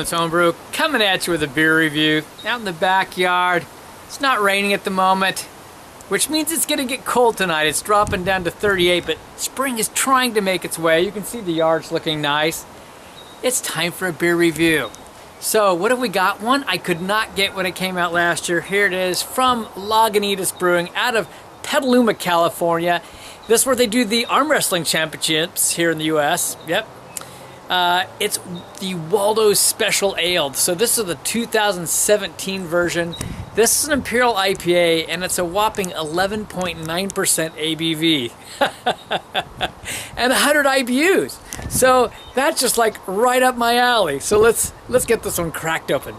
Wilderness Homebrew, coming at you with a beer review out in the backyard. It's not raining at the moment, which means it's gonna get cold tonight. It's dropping down to 38, but spring is trying to make its way. You can see the yard's looking nice. It's time for a beer review. So what have we got? One I could not get when it came out last year. Here it is from Lagunitas Brewing out of Petaluma, California. This is where they do the arm wrestling championships here in the US. Yep. It's the Waldo Special Ale. So this is the 2017 version. This is an Imperial IPA, and it's a whopping 11.9% ABV and 100 IBUs. So that's just like right up my alley. So let's get this one cracked open.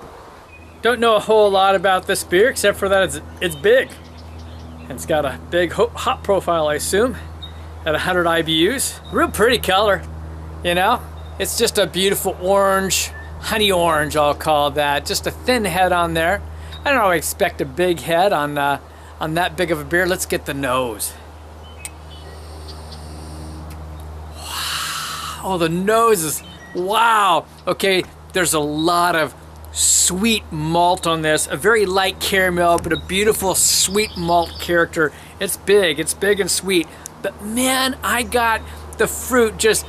Don't know a whole lot about this beer except for that it's big. It's got a big hop profile, I assume, at 100 IBUs. Real pretty color, you know? It's just a beautiful orange, honey orange, I'll call that. Just a thin head on there. I don't expect a big head on that big of a beer. Let's get the nose. Wow. Oh, the nose is, wow. Okay, there's a lot of sweet malt on this. A very light caramel, but a beautiful sweet malt character. It's big and sweet. But man, I got the fruit just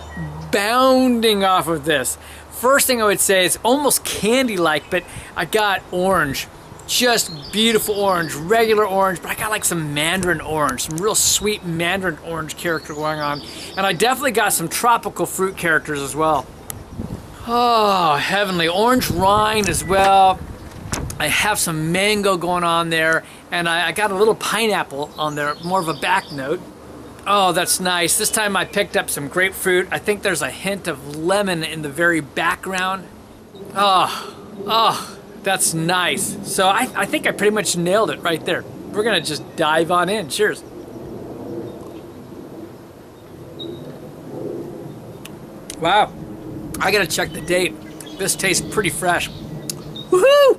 bounding off of this. First thing I would say is almost candy-like, but I got orange. Just beautiful orange, regular orange, but I got like some mandarin orange, some real sweet mandarin orange character going on. And I definitely got some tropical fruit characters as well. Oh, heavenly. Orange rind as well. I have some mango going on there, and I got a little pineapple on there, more of a back note. Oh, that's nice. This time I picked up some grapefruit. I think there's a hint of lemon in the very background. Oh, that's nice. So I think I pretty much nailed it right there. We're gonna just dive on in. Cheers. Wow, I gotta check the date. This tastes pretty fresh. Woohoo!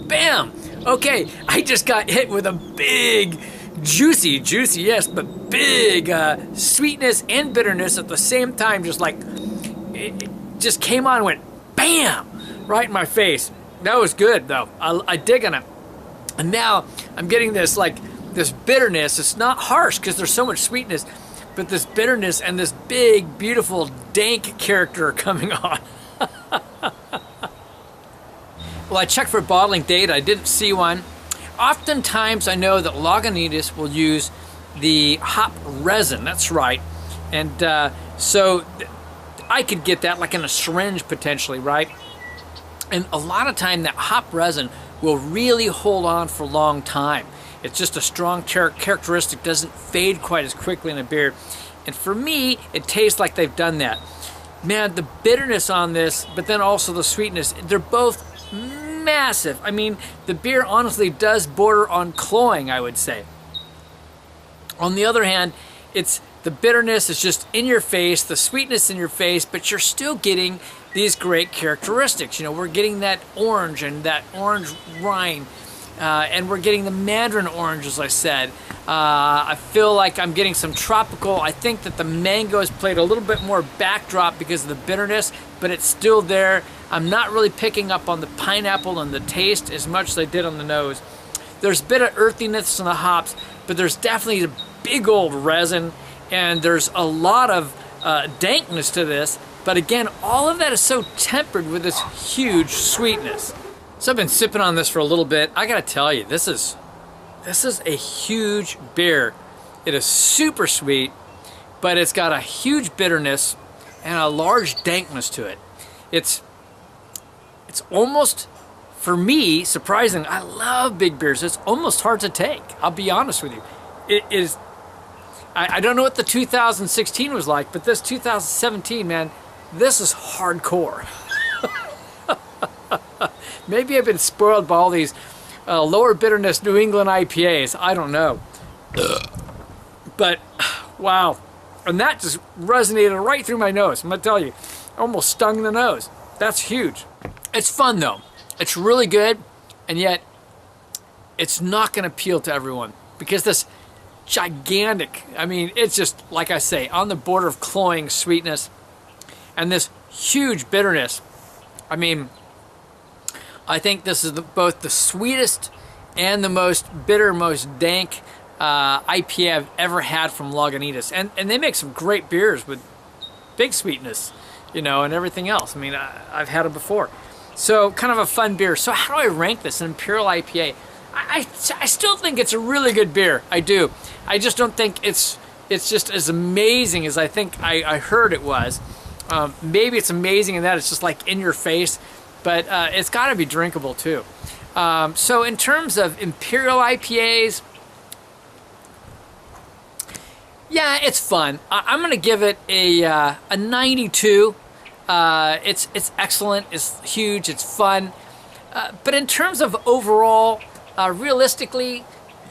Bam! Okay, I just got hit with a big, juicy, yes, but big sweetness and bitterness at the same time. Just like, it just came on and went bam! Right in my face. That was good though. I dig on it. And now I'm getting this this bitterness. It's not harsh because there's so much sweetness, but this bitterness and this big, beautiful, dank character coming on. Well, I checked for a bottling date. I didn't see one. Oftentimes I know that Lagunitas will use the hop resin. That's right. And so I could get that like in a syringe potentially, right? And a lot of time that hop resin will really hold on for a long time. It's just a strong characteristic, doesn't fade quite as quickly in a beer. And for me, it tastes like they've done that. Man, the bitterness on this, but then also the sweetness, they're both massive. I mean, the beer honestly does border on cloying, I would say. On the other hand, the bitterness is just in your face, the sweetness in your face, but you're still getting these great characteristics. You know, we're getting that orange and that orange rind, and we're getting the mandarin orange, as I said. I feel like I'm getting some tropical. I think that the mango has played a little bit more backdrop because of the bitterness, but it's still there. I'm not really picking up on the pineapple and the taste as much as I did on the nose. There's a bit of earthiness in the hops, but there's definitely a big old resin, and there's a lot of dankness to this. But again, all of that is so tempered with this huge sweetness. So I've been sipping on this for a little bit. I gotta tell you, this is a huge beer. It is super sweet, but it's got a huge bitterness and a large dankness to it. It's almost, for me, surprising. I love big beers. It's almost hard to take. I'll be honest with you. It is. I don't know what the 2016 was like, but this 2017, man, this is hardcore. Maybe I've been spoiled by all these lower bitterness New England IPAs. I don't know. But, wow. And that just resonated right through my nose. I'm going to tell you. Almost stung the nose. That's huge. It's fun, though. It's really good, and yet it's not going to appeal to everyone because this gigantic, I mean, it's just, like I say, on the border of cloying sweetness and this huge bitterness. I mean, I think this is both the sweetest and the most bitter, most dank IPA I've ever had from Lagunitas. And they make some great beers with big sweetness, you know, and everything else. I mean, I've had it before. So kind of a fun beer. So how do I rank this, an Imperial IPA? I still think it's a really good beer. I do. I just don't think it's just as amazing as I think I heard it was. Maybe it's amazing in that it's just like in your face, but it's got to be drinkable too. So in terms of Imperial IPAs, yeah, it's fun. I'm going to give it a 92. It's excellent. It's huge. It's fun. But in terms of overall, realistically,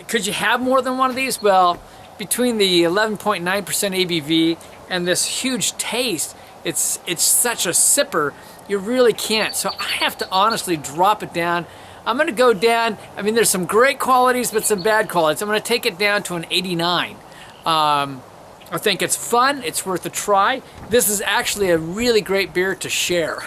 could you have more than one of these? Well, between the 11.9% ABV and this huge taste, it's such a sipper, you really can't. So I have to honestly drop it down. I'm going to go down. I mean, there's some great qualities, but some bad qualities. I'm going to take it down to an 89. I think it's fun. It's worth a try. This is actually a really great beer to share.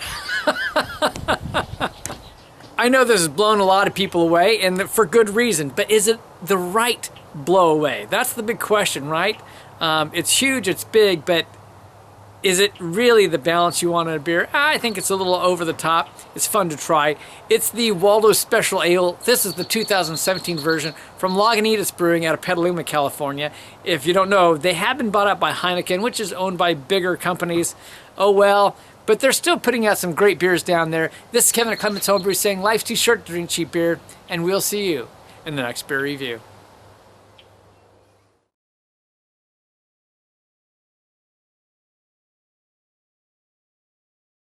I know this has blown a lot of people away, and for good reason, but is it the right blow away? That's the big question, right? It's huge, it's big, but is it really the balance you want in a beer? I think it's a little over the top. It's fun to try. It's the Waldo Special Ale. This is the 2017 version from Lagunitas Brewing out of Petaluma, California. If you don't know, they have been bought out by Heineken, which is owned by bigger companies. Oh well, but they're still putting out some great beers down there. This is Kevin at Clements Homebrew saying life's too short to drink cheap beer, and we'll see you in the next beer review.